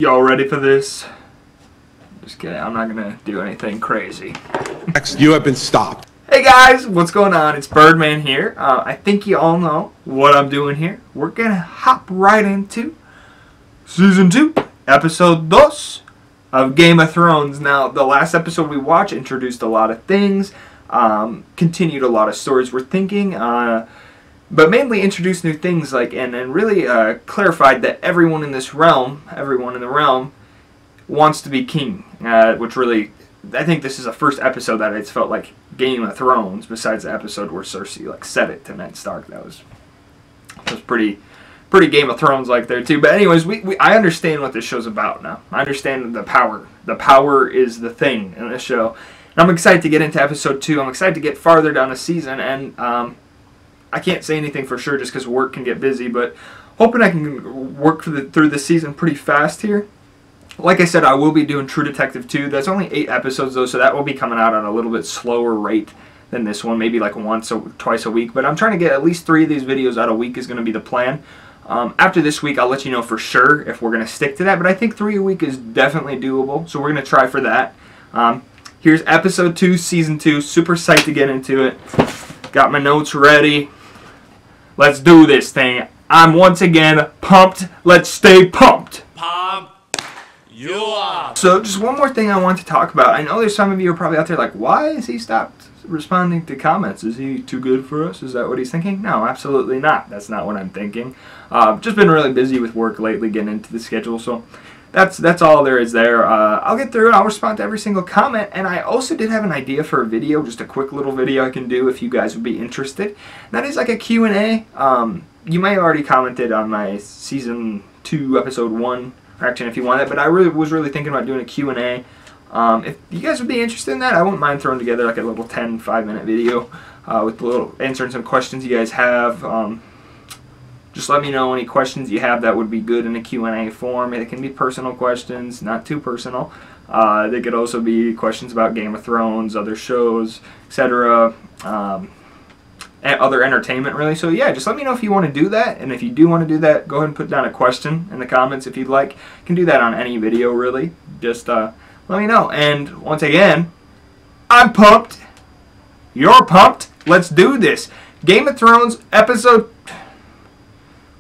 Y'all ready for this? Just kidding, I'm not gonna do anything crazy. Next, you have been stopped. Hey guys, what's going on? It's Birdman here. I think you all know what I'm doing here. We're gonna hop right into Season 2, Episode 2 of Game of Thrones. Now, the last episode we watched introduced a lot of things, continued a lot of stories we're thinking, but mainly introduced new things like and really clarified that everyone in the realm wants to be king, which really, I think this is the first episode that it's felt like Game of Thrones, besides the episode where Cersei said it to Ned Stark. That was pretty Game of Thrones like there too. But anyways, I understand what this show's about now. I understand the power. The power is the thing in this show. And I'm excited to get into episode 2. I'm excited to get farther down the season, and I can't say anything for sure just because work can get busy, but hoping I can work through the season pretty fast here. Like I said, I will be doing True Detective 2. That's only 8 episodes though, so that will be coming out on a little bit slower rate than this one, maybe like once or twice a week. But I'm trying to get at least 3 of these videos out a week is going to be the plan. After this week, I'll let you know for sure if we're going to stick to that, but I think 3 a week is definitely doable, so we're going to try for that. Here's episode 2, season 2. Super psyched to get into it. Got my notes ready. Let's do this thing. I'm once again pumped. Let's stay pumped. Pump you up. So just one more thing I want to talk about. I know there's some of you who are probably out there like, why has he stopped responding to comments? Is he too good for us? Is that what he's thinking? No, absolutely not. That's not what I'm thinking. Just been really busy with work lately, getting into the schedule. So that's all there is there. I'll get through it. I'll respond to every single comment. And I also did have an idea for a video, just a quick little video I can do if you guys would be interested. And that is like a Q&A. You may have already commented on my Season 2, Episode 1 reaction if you want it, but I was really thinking about doing a Q&A. If you guys would be interested in that, I wouldn't mind throwing together like a little 5-minute video with answering some questions you guys have. Just let me know any questions you have that would be good in a Q&A form. It can be personal questions, not too personal. They could also be questions about Game of Thrones, other shows, etc. Other entertainment, really. So yeah, just let me know if you want to do that. And if you do want to do that, go ahead and put down a question in the comments if you'd like. You can do that on any video, really. Just let me know. And once again, I'm pumped. You're pumped. Let's do this. Game of Thrones episode...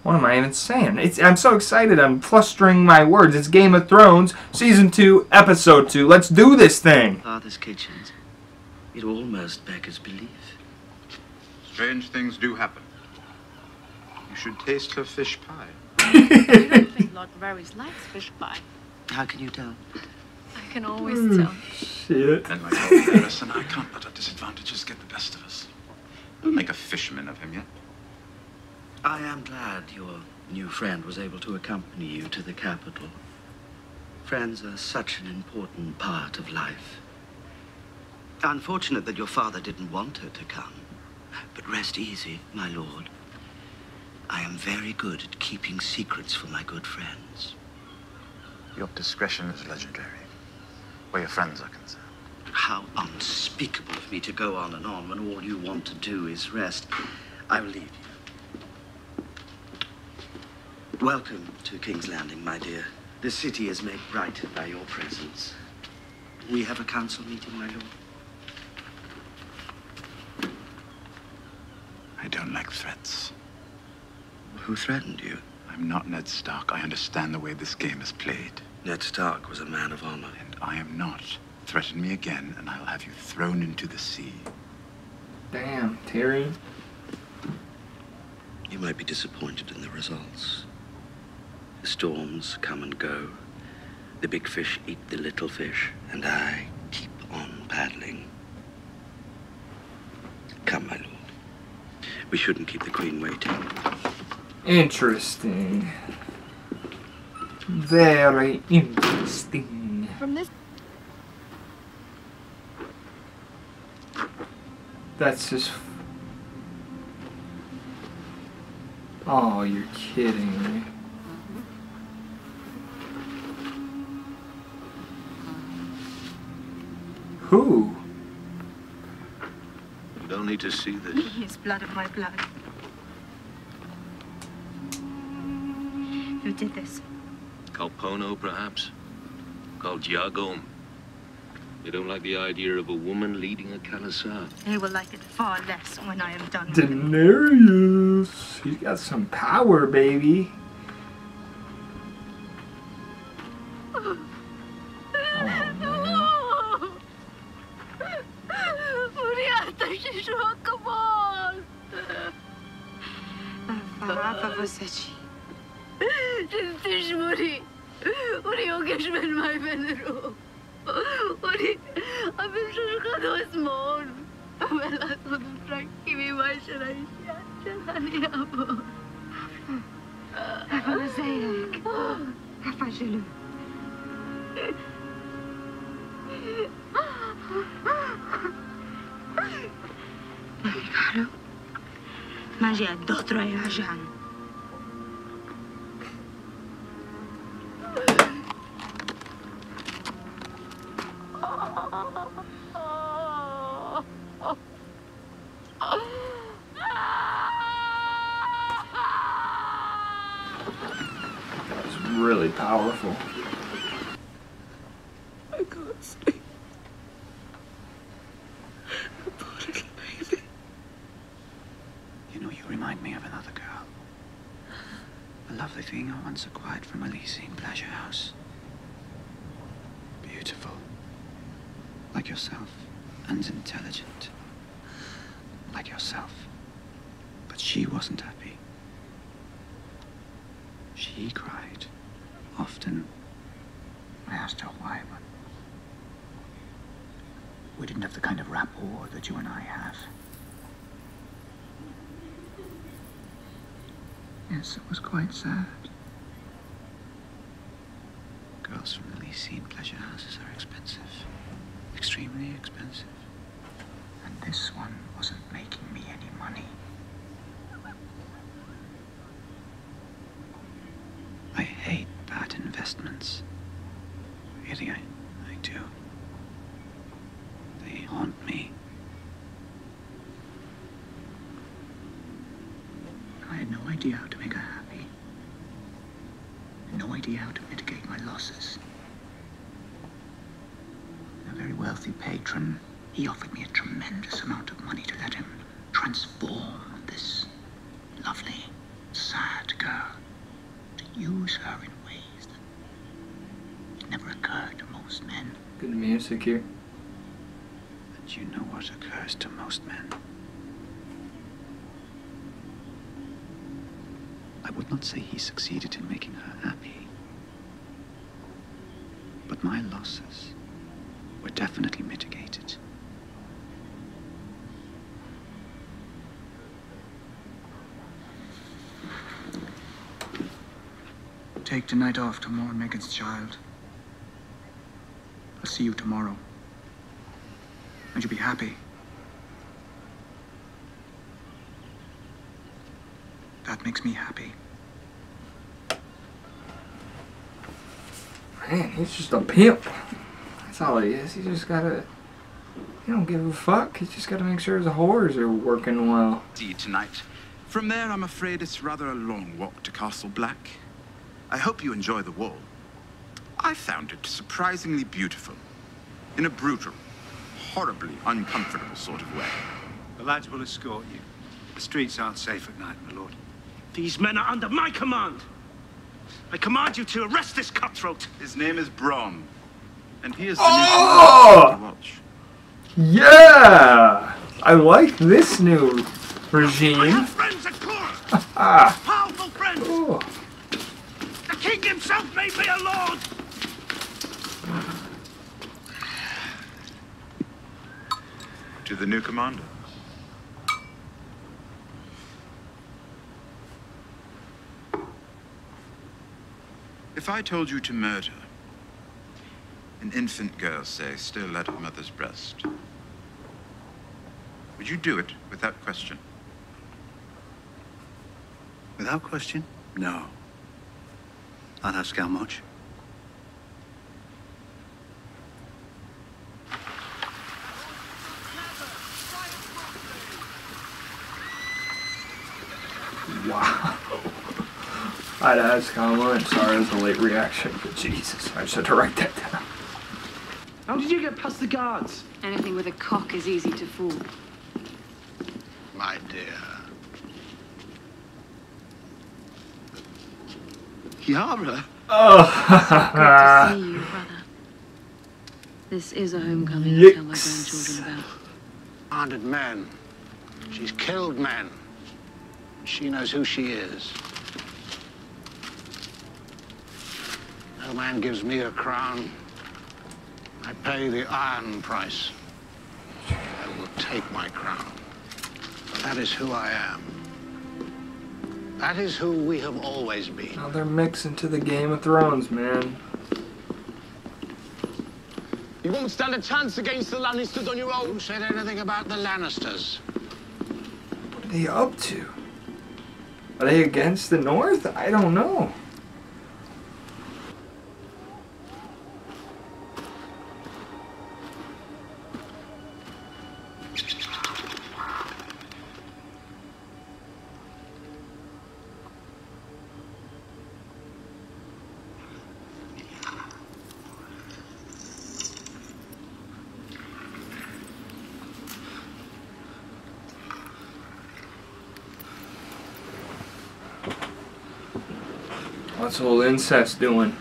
What am I even saying? I'm so excited. I'm flustering my words. It's Game of Thrones, Season 2, Episode 2. Let's do this thing. Father's kitchens. It almost beggars belief. Strange things do happen. You should taste her fish pie. I don't think Lord Varys likes fish pie. How can you tell? I can always tell. Shit. And my Lord Varys and I can't let our disadvantages get the best of us. We'll make a fisherman of him yet. I am glad your new friend was able to accompany you to the capital. Friends are such an important part of life. Unfortunate that your father didn't want her to come. But rest easy, my lord. I am very good at keeping secrets for my good friends. Your discretion is legendary, where your friends are concerned. How unspeakable of me to go on and on when all you want to do is rest. I will leave you. Welcome to King's Landing, my dear. The city is made bright by your presence. We have a council meeting, my lord. I don't like threats. Who threatened you? I'm not Ned Stark. I understand the way this game is played. Ned Stark was a man of honor. And I am not. Threaten me again, and I'll have you thrown into the sea. Damn, Tyrion. You might be disappointed in the results. The storms come and go. The big fish eat the little fish, and I keep on paddling. Come, my lord. We shouldn't keep the queen waiting. Interesting. Very interesting. From this... That's just... Oh, you're kidding me. Who? You don't need to see this. He is blood of my blood. Who did this? Called Pono, perhaps? Called Giagom? You don't like the idea of a woman leading a Kalasar? He will like it far less when I am done with him. Daenerys. He's got some power, baby. It's really powerful. I can't sleep. Poor little baby. You know, you remind me of another girl. A lovely thing I once acquired from a leasing pleasure house. Beautiful. Like yourself. And intelligent. Like yourself. But she wasn't happy. She cried. Often. I asked her why, but we didn't have the kind of rapport that you and I have. Yes, it was quite sad. Girls from the Lycean pleasure houses are expensive. Extremely expensive. And this one wasn't making me any money. I hate bad investments. Really, I do. They haunt me. I had no idea how to make her happy. No idea how to mitigate my losses. A very wealthy patron, he offered me a tremendous amount of money to let him transform this lovely, sad girl. To use her in ways that it never occurred to most men. Good music here. And you know what occurs to most men. I would not say he succeeded in making her happy. But my losses were definitely mitigated. Take tonight off to mourn Megan's child. I'll see you tomorrow. And you'll be happy. That makes me happy. Man, he's just a pimp. That's all he is. He just gotta... He don't give a fuck. He's just gotta make sure his whores are working well. See tonight. From there, I'm afraid it's rather a long walk to Castle Black. I hope you enjoy the wall. I found it surprisingly beautiful. In a brutal, horribly uncomfortable sort of way. The lads will escort you. The streets aren't safe at night, my lord. These men are under my command. I command you to arrest this cutthroat. His name is Braun, and he is the Oh! new to watch. Yeah! I like this new regime. I have friends at court. Ah. Powerful friends. Oh. The king himself made me a lord. To the new commander. If I told you to murder an infant girl, say, still at her mother's breast, would you do it without question? Without question? No. I'd ask how much. Wow. I'd ask Kamala, I'm sorry it was a late reaction, but Jesus, I just had to write that down. How did you get past the guards? Anything with a cock is easy to fool. My dear. Yara? Good to see you, brother. This is a homecoming I tell my grandchildren about. 100 men. She's killed men. She knows who she is. No man gives me a crown. I pay the iron price. I will take my crown. That is who I am. That is who we have always been. Now they're mixing to the Game of Thrones, man. You won't stand a chance against the Lannisters on your own. Who said anything about the Lannisters? What are they up to? Are they against the North? I don't know. What's old incest doing?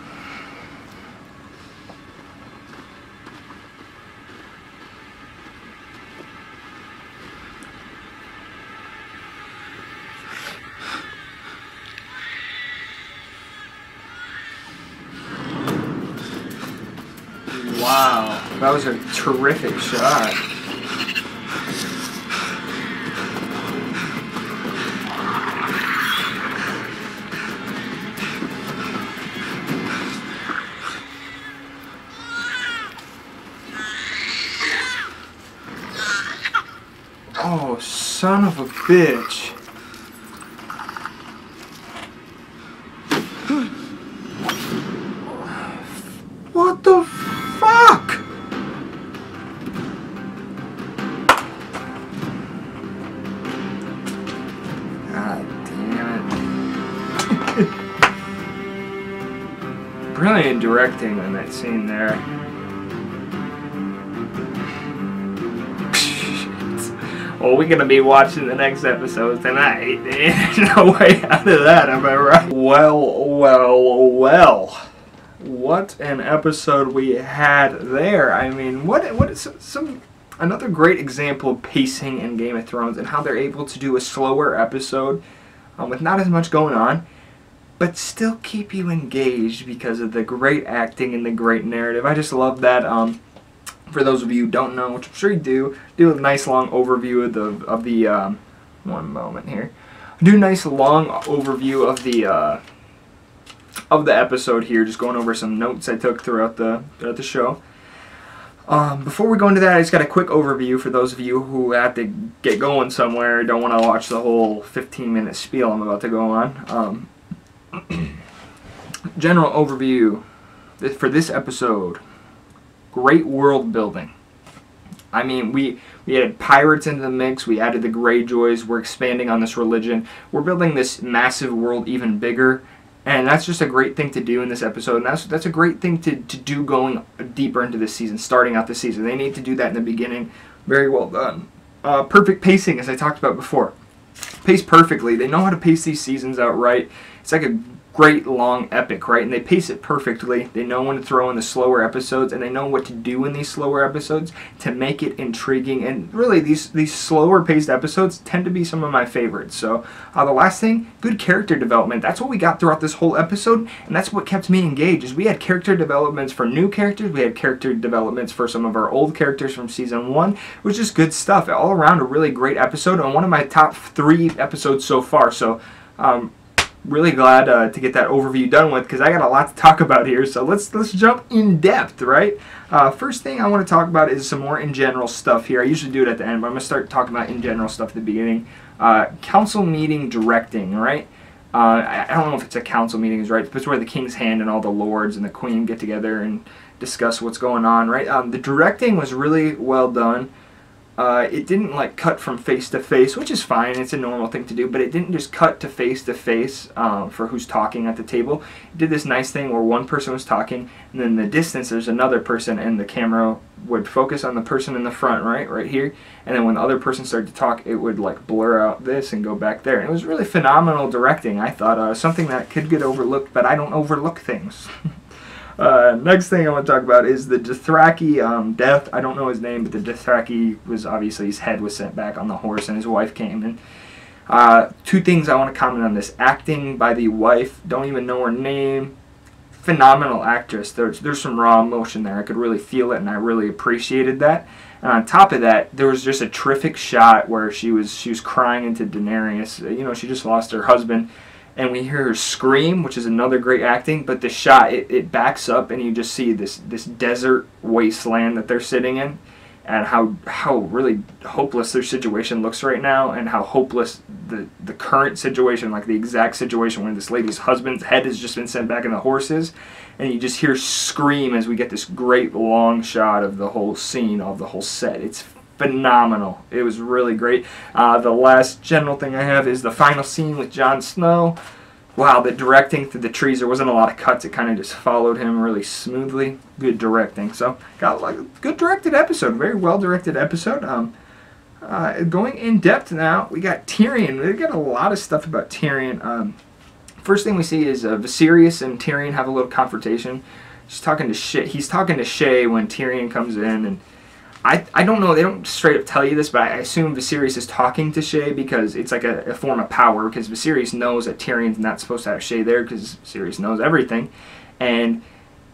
Wow, that was a terrific shot. Oh, son of a bitch. What the fuck? God damn it. Brilliant directing on that scene there. Well, we're gonna be watching the next episode tonight. There's no way out of that, am I right? Well. What an episode we had there. I mean, what is another great example of pacing in Game of Thrones and how they're able to do a slower episode with not as much going on, but still keep you engaged because of the great acting and the great narrative. I just love that. For those of you who don't know, which I'm sure you do a nice long overview of the one moment here. Do a nice long overview of the episode here, just going over some notes I took throughout the show. Before we go into that, I just got a quick overview for those of you who have to get going somewhere, don't want to watch the whole 15-minute spiel I'm about to go on. General overview for this episode. Great world building. I mean, we had pirates into the mix, we added the Greyjoys, we're expanding on this religion, we're building this massive world even bigger, and that's just a great thing to do in this episode, and that's a great thing to do going deeper into this season, starting out the season. They need to do that in the beginning. Very well done. Perfect pacing, as I talked about before. Paced perfectly. They know how to pace these seasons out right. It's like a great long epic, right? And they pace it perfectly. They know when to throw in the slower episodes, and they know what to do in these slower episodes to make it intriguing. And really, these slower paced episodes tend to be some of my favorites. So the last thing, good character development. That's what we got throughout this whole episode, and that's what kept me engaged. Is we had character developments for new characters, we had character developments for some of our old characters from season 1. It was just good stuff. All around a really great episode, and one of my top 3 episodes so far. So really glad to get that overview done with, because I got a lot to talk about here. So let's jump in depth, right? First thing I want to talk about is some more in general stuff here. I usually do it at the end, but I'm going to start talking about in general stuff at the beginning. Council meeting directing, right? I don't know if it's a council meeting is right, but it's where the King's Hand and all the lords and the Queen get together and discuss what's going on, right? The directing was really well done. it didn't like cut from face to face, which is fine. It's a normal thing to do, but it didn't just cut to face for who's talking at the table. It did this nice thing where one person was talking, and then in the distance there's another person, and the camera would focus on the person in the front, right here, and then when the other person started to talk, it would like blur out this and go back there. And it was really phenomenal directing, I thought. Something that could get overlooked, but I don't overlook things. Next thing I want to talk about is the Dothraki death. I don't know his name, but the Dothraki was obviously, his head was sent back on the horse and his wife came. And two things I want to comment on this. Acting by the wife, don't even know her name. Phenomenal actress. There's some raw emotion there. I could really feel it, and I really appreciated that. And on top of that, there was just a terrific shot where she was crying into Daenerys. You know, she just lost her husband. And we hear her scream, which is another great acting, but the shot, it backs up and you just see this desert wasteland that they're sitting in, and how really hopeless their situation looks right now, and how hopeless the current situation, like the exact situation where this lady's husband's head has just been sent back in the horses, and you just hear scream as we get this great long shot of the whole scene, of the whole set. It's phenomenal. It was really great. The last general thing I have is the final scene with Jon Snow. Wow, the directing through the trees, there wasn't a lot of cuts. It kind of just followed him really smoothly. Good directing. So, got like a good directed episode. Very well directed episode. Going in depth now, we got Tyrion. We got a lot of stuff about Tyrion. First thing we see is Viserys and Tyrion have a little confrontation. He's talking to Shae when Tyrion comes in, and I don't know, they don't straight up tell you this, but I assume Viserys is talking to Shae because it's like a form of power, because Viserys knows that Tyrion's not supposed to have Shae there because Viserys knows everything. And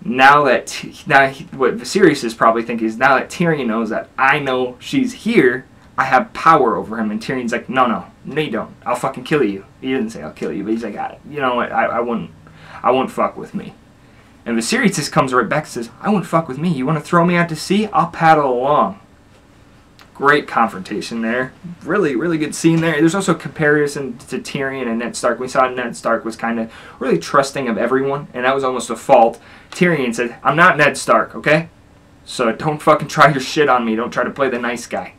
now what Viserys is probably thinking is, now that Tyrion knows that I know she's here, I have power over him. And Tyrion's like, no you don't. I'll fucking kill you. He didn't say I'll kill you, but he's like, you know what, I wouldn't fuck with me. And Viserys just comes right back and says, I wouldn't fuck with me. You want to throw me out to sea? I'll paddle along. Great confrontation there. Really, really good scene there. There's also a comparison to Tyrion and Ned Stark. We saw Ned Stark was kind of really trusting of everyone, and that was almost a fault. Tyrion said, I'm not Ned Stark, okay? So don't fucking try your shit on me. Don't try to play the nice guy.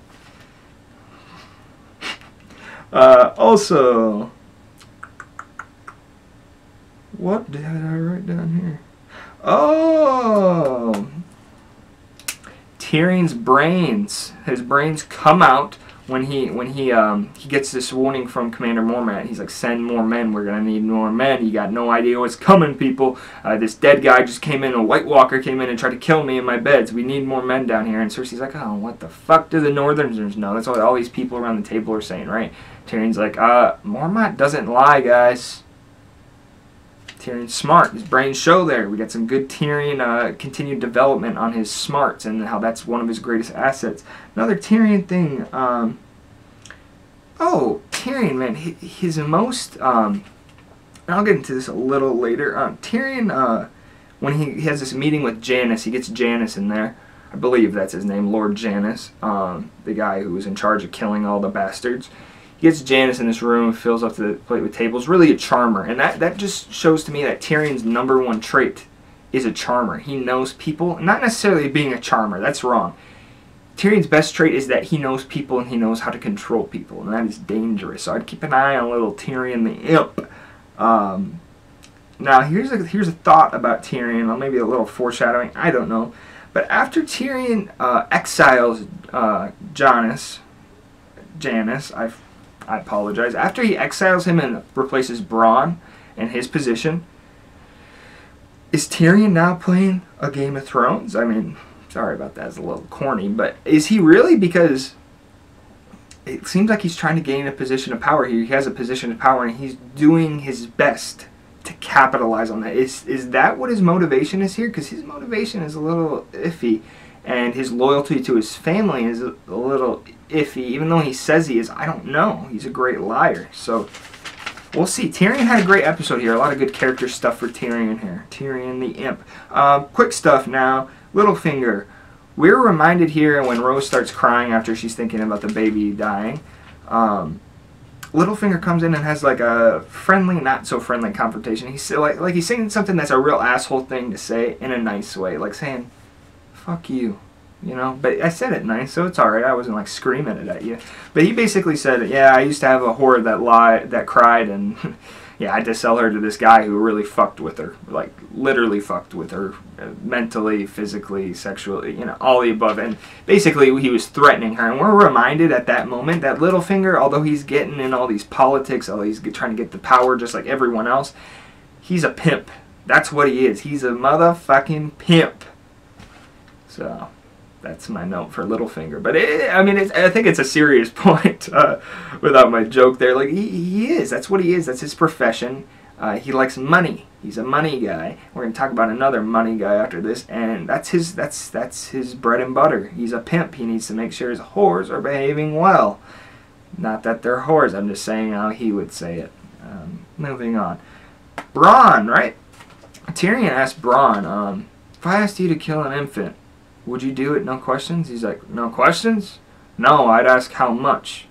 Also, what did I write down here? Oh, Tyrion's brains. His brains come out when he gets this warning from Commander Mormont. He's like, send more men. We're gonna need more men. You got no idea what's coming, people. This dead guy just came in. A White Walker came in and tried to kill me in my bed. So we need more men down here. And Cersei's like, oh, what the fuck do the Northerners know? That's what all these people around the table are saying, right? Tyrion's like, Mormont doesn't lie, guys. Tyrion's smart. His brains show there. We got some good Tyrion continued development on his smarts and how that's one of his greatest assets. Another Tyrion thing. Tyrion, man, his most. I'll get into this a little later. Tyrion, when he has this meeting with Janis, he gets Janis in there. I believe that's his name, Lord Janis, the guy who was in charge of killing all the bastards. He gets Janis in this room, fills up the plate with tables, really a charmer. And that just shows to me that Tyrion's #1 trait is a charmer. He knows people, not necessarily being a charmer, that's wrong. Tyrion's best trait is that he knows people and he knows how to control people, and that is dangerous. So I'd keep an eye on little Tyrion the Imp. Now here's a thought about Tyrion, or maybe a little foreshadowing, I don't know. But after Tyrion exiles Janis, I apologize. After he exiles him and replaces Bronn in his position, is Tyrion now playing a Game of Thrones? I mean, sorry about that, it's a little corny, but is he really? Because it seems like he's trying to gain a position of power here. He has a position of power, and he's doing his best to capitalize on that. Is that what his motivation is here? Because his motivation is a little iffy, and his loyalty to his family is a little iffy. Even though he says he is, I don't know. He's a great liar. So we'll see. Tyrion had a great episode here. A lot of good character stuff for Tyrion here. Tyrion the Imp. Quick stuff now. Littlefinger. We're reminded here when Rose starts crying after she's thinking about the baby dying. Littlefinger comes in and has like a friendly, not so friendly confrontation. He's like he's saying something that's a real asshole thing to say in a nice way, like saying, "Fuck you." you know. But I said it nice, so it's alright. I wasn't like screaming it at you. But he basically said, yeah, I used to have a whore that cried, and yeah, I had to sell her to this guy who really fucked with her, like literally fucked with her, mentally, physically, sexually, you know, all the above. And basically he was threatening her. And we're reminded at that moment that Littlefinger, although he's getting in all these politics, although he's trying to get the power just like everyone else, he's a pimp. That's what he is. He's a motherfucking pimp. So that's my note for Littlefinger. But I think it's a serious point, without my joke there. Like he is. That's what he is. That's his profession. He likes money. He's a money guy. We're gonna talk about another money guy after this, and that's his bread and butter. He's a pimp. He needs to make sure his whores are behaving well. Not that they're whores. I'm just saying how he would say it. Moving on. Bronn, right? Tyrion asked Bronn, if I asked you to kill an infant, would you do it? No questions? He's like, no questions? No, I'd ask how much.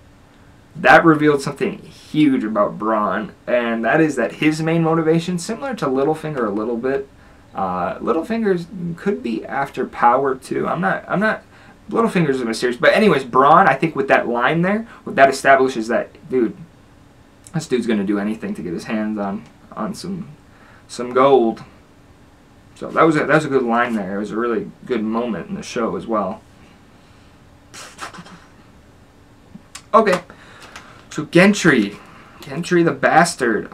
That revealed something huge about Bronn, and that is that his main motivation, similar to Littlefinger a little bit, Littlefinger's could be after power too. I'm not, Littlefinger's mysterious. But anyways, Bronn, I think with that line there, what that establishes that, dude, this dude's going to do anything to get his hands on some gold. So that was a good line there. It was a really good moment in the show as well. Okay, so Gendry the bastard.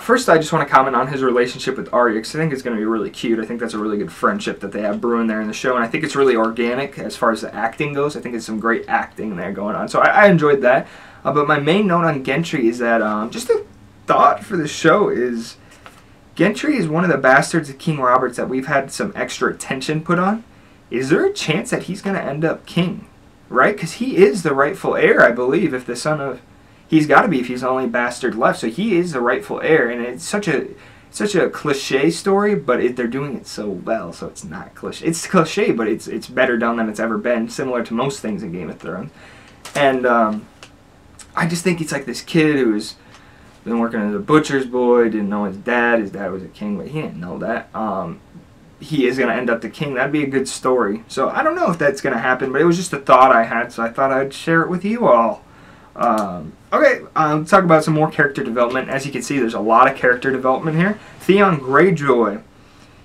First, I just want to comment on his relationship with Arya, because I think it's going to be really cute. I think that's a really good friendship that they have brewing there in the show, and I think it's really organic as far as the acting goes. I think it's some great acting there going on. So I enjoyed that. But my main note on Gendry is that just a thought for the show is Gendry is one of the bastards of King Robert's that we've had some extra attention put on. Is there a chance that he's going to end up king? Right? Because he is the rightful heir, I believe, if the son of... He's got to be if he's the only bastard left. So he is the rightful heir. And it's such a cliche story, but they're doing it so well, so it's not cliche. It's cliche, but it's better done than it's ever been, similar to most things in Game of Thrones. And I just think it's like this kid who's been working as a butcher's boy, didn't know his dad. His dad was a king, but he didn't know that. He is going to end up the king. That'd be a good story. So I don't know if that's going to happen, but it was just a thought I had, so I thought I'd share it with you all. Okay, let's talk about some more character development. As you can see, there's a lot of character development here. Theon Greyjoy,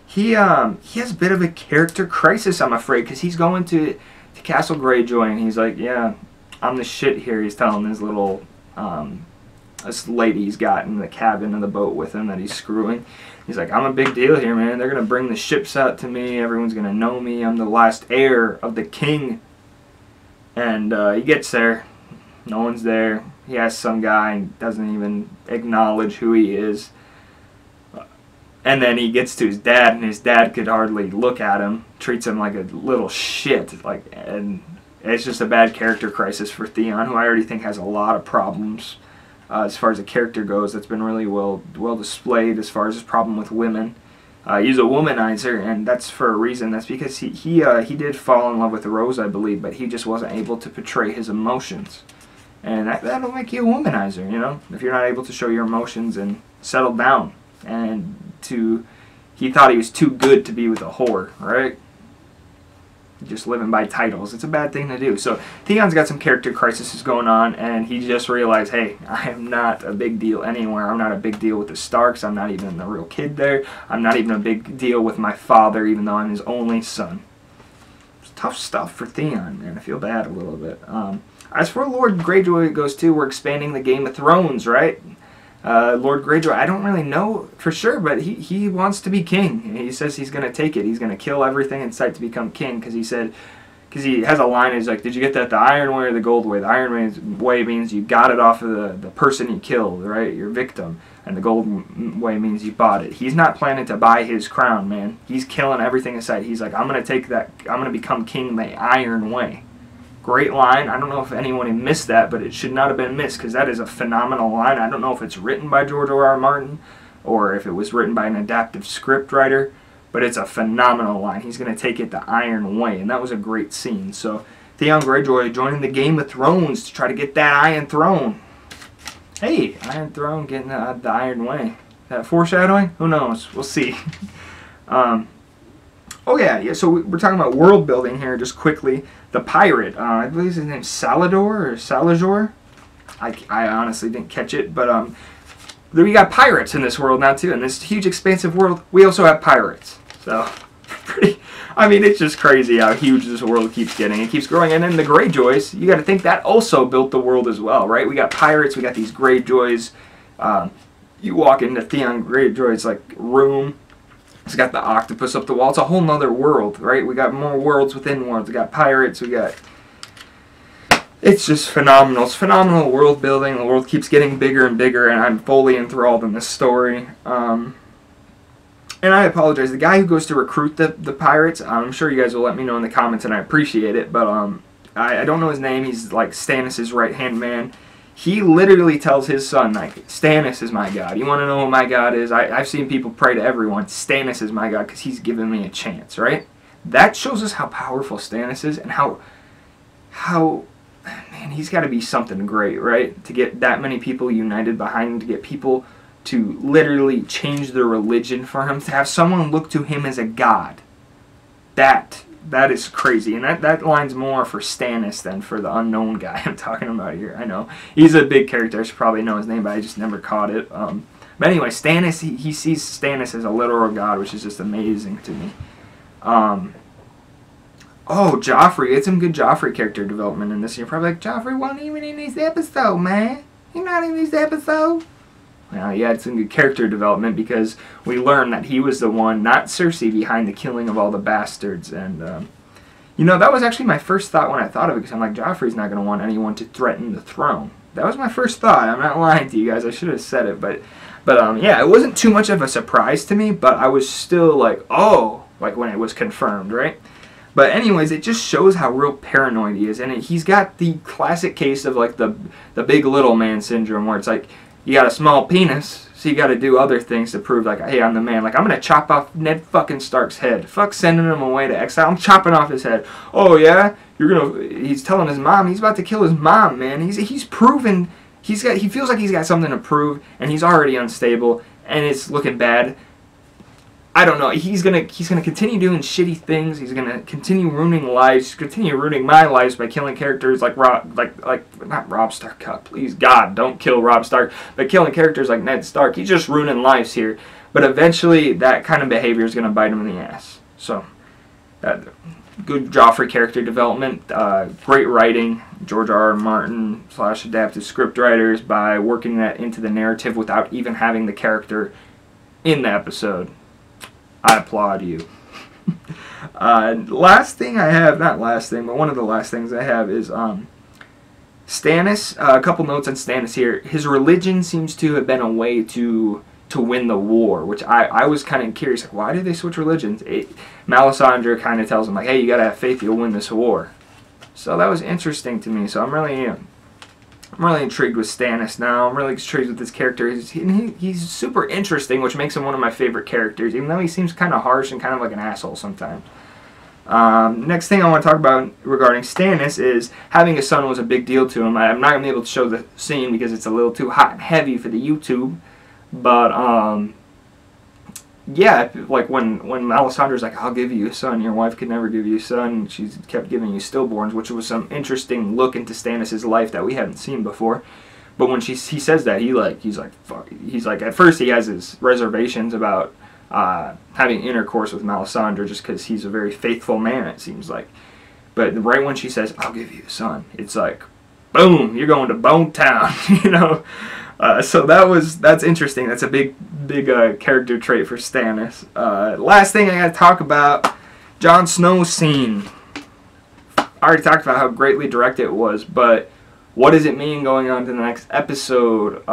he has a bit of a character crisis, I'm afraid, because he's going to Castle Greyjoy, and he's like, yeah, I'm the shit here. He's telling his little, this lady he's got in the cabin of the boat with him that he's screwing. He's like, I'm a big deal here, man. They're going to bring the ships out to me. Everyone's going to know me. I'm the last heir of the king. And he gets there. No one's there. He asks some guy and doesn't even acknowledge who he is. And then he gets to his dad, and his dad could hardly look at him. Treats him like a little shit. And it's just a bad character crisis for Theon, who I already think has a lot of problems. As far as the character goes, that's been really well displayed as far as his problem with women. He's a womanizer, and that's for a reason. That's because he did fall in love with Rose, I believe, but he just wasn't able to portray his emotions. And that'll make you a womanizer, you know? If you're not able to show your emotions and settle down. And he thought he was too good to be with a whore, right? Just living by titles. It's a bad thing to do. So Theon's got some character crises going on, and he just realized, hey, I am not a big deal anywhere. I'm not a big deal with the Starks. I'm not even a real kid there. I'm not even a big deal with my father, even though I'm his only son. It's tough stuff for Theon, man. I feel bad a little bit. As for Lord Greyjoy goes too, we're expanding the Game of Thrones, right? Lord Greyjoy, I don't really know for sure, but he wants to be king. He says he's going to take it. He's going to kill everything in sight to become king, because he has a line, he's like, did you get that the iron way or the gold way? The iron way means you got it off of the person you killed, right? Your victim. And the gold way means you bought it. He's not planning to buy his crown, man. He's killing everything in sight. He's like, I'm going to take that, I'm going to become king the iron way. Great line. I don't know if anyone missed that, but it should not have been missed, because that is a phenomenal line. I don't know if it's written by George R.R. Martin or if it was written by an adaptive script writer, but it's a phenomenal line. He's going to take it the iron way, and that was a great scene. So Theon Greyjoy joining the Game of Thrones to try to get that Iron Throne. Hey, Iron Throne getting the iron way. That foreshadowing? Who knows? We'll see. Oh yeah. So we're talking about world building here, just quickly. The pirate, I believe his name's Salador or Salazar. I honestly didn't catch it, but we got pirates in this world now too. In this huge, expansive world, we also have pirates. So, pretty. I mean, it's just crazy how huge this world keeps getting. It keeps growing. And then the Greyjoys, you got to think that also built the world as well, right? We got pirates, we got these Greyjoys. You walk into Theon Greyjoy's like room. It's got the octopus up the wall. It's a whole nother world, right? We got more worlds within worlds. We got pirates. We got. It's just phenomenal. It's phenomenal world building. The world keeps getting bigger and bigger, and I'm fully enthralled in this story. And I apologize. The guy who goes to recruit the pirates, I'm sure you guys will let me know in the comments, and I appreciate it. But I don't know his name. He's like Stannis' right-hand man. He literally tells his son, like, Stannis is my god. You want to know who my god is? I've seen people pray to everyone. Stannis is my god because he's given me a chance, right? That shows us how powerful Stannis is and how man, he's got to be something great, right? To get that many people united behind him, to get people to literally change their religion for him, to have someone look to him as a god. That is crazy, and that line's more for Stannis than for the unknown guy I'm talking about here. I know he's a big character. I should probably know his name, but I just never caught it. But anyway, Stannis, he sees Stannis as a literal god, which is just amazing to me. Oh, Joffrey. It's some good Joffrey character development in this. You're probably like, Joffrey wasn't even in this episode, man. He's not in this episode. Well, yeah, it's some good character development because we learn that he was the one, not Cersei, behind the killing of all the bastards. And, you know, that was actually my first thought when I thought of it, because I'm like, Joffrey's not going to want anyone to threaten the throne. That was my first thought. I'm not lying to you guys. I should have said it. But yeah, it wasn't too much of a surprise to me, but I was still like, oh, like when it was confirmed, right? But anyways, it just shows how real paranoid he is. And he's got the classic case of, like, the big little man syndrome, where it's like, you got a small penis, so you got to do other things to prove, like, hey, I'm the man. Like, I'm going to chop off Ned fucking Stark's head. Fuck sending him away to exile. I'm chopping off his head. Oh, yeah? You're going to... He's telling his mom. He's about to kill his mom, man. He's proven... He feels like he's got something to prove, and he's already unstable, and it's looking bad. I don't know. He's gonna continue doing shitty things. He's gonna continue ruining lives. Continue ruining my lives by killing characters like not Robb Stark. God, please, God, don't kill Robb Stark. But killing characters like Ned Stark. He's just ruining lives here. But eventually, that kind of behavior is gonna bite him in the ass. So, good Joffrey character development. Great writing. George R. R. Martin / adaptive script writers by working that into the narrative without even having the character in the episode. I applaud you. Last thing I have, not last thing, but one of the last things I have is Stannis. A couple notes on Stannis here. His religion seems to have been a way to win the war, which I was kind of curious. Like, why did they switch religions? Melisandre kind of tells him, like, hey, you got to have faith, you'll win this war. So that was interesting to me. So I'm really intrigued with Stannis now. I'm really intrigued with this character. He's super interesting, which makes him one of my favorite characters, even though he seems kind of harsh and kind of like an asshole sometimes. Next thing I want to talk about regarding Stannis is having a son was a big deal to him. I'm not going to be able to show the scene because it's a little too hot and heavy for the YouTube. But, yeah, like when Melisandre's like, I'll give you a son, your wife could never give you a son, she's kept giving you stillborns, which was some interesting look into Stannis' life that we haven't seen before. But when he says that, he's like, at first he has his reservations about having intercourse with Melisandre just because he's a very faithful man, it seems like. But right when she says, I'll give you a son, it's like, boom, you're going to Bone Town, you know? So that's interesting. That's a big character trait for Stannis. Last thing I gotta talk about, Jon Snow's scene. I already talked about how greatly directed it was, but what does it mean going on to the next episode?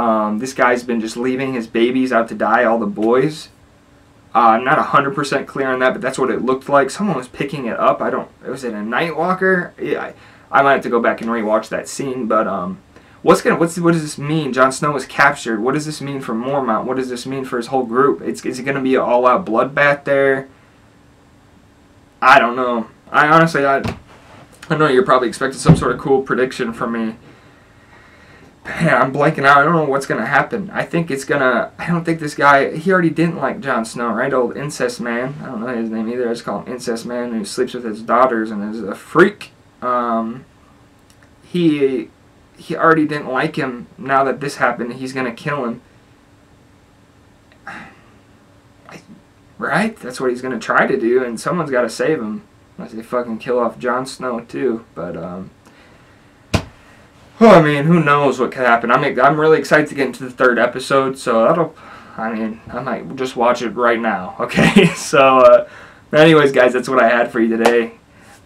This guy's been just leaving his babies out to die, all the boys. I'm not 100% clear on that, but that's what it looked like. Someone was picking it up. Was it a Nightwalker? Yeah, I might have to go back and rewatch that scene, but what does this mean? Jon Snow was captured. What does this mean for Mormont? What does this mean for his whole group? Is it going to be an all-out bloodbath there? I don't know. I know you're probably expecting some sort of cool prediction from me. But man, I'm blanking out. I don't know what's gonna happen. I think it's gonna. I don't think this guy. He already didn't like Jon Snow, right? Old incest man. I don't know his name either. I just call him incest man, who sleeps with his daughters and is a freak. He already didn't like him. Now that this happened, he's gonna kill him. Right? That's what he's gonna try to do, and someone's got to save him. Unless they fucking kill off Jon Snow too. But well, I mean, who knows what could happen. I'm really excited to get into the 3rd episode, so that'll, I mean, I might just watch it right now, okay? So, anyways, guys, that's what I had for you today.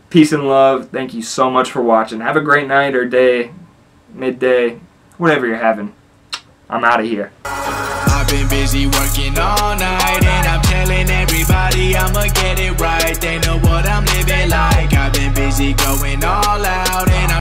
Peace and love. Thank you so much for watching. Have a great night or day, midday, whatever you're having. I'm out of here. I've been busy working all night, and I'm telling everybody I'ma get it right. They know what I'm living like. I've been busy going all out, and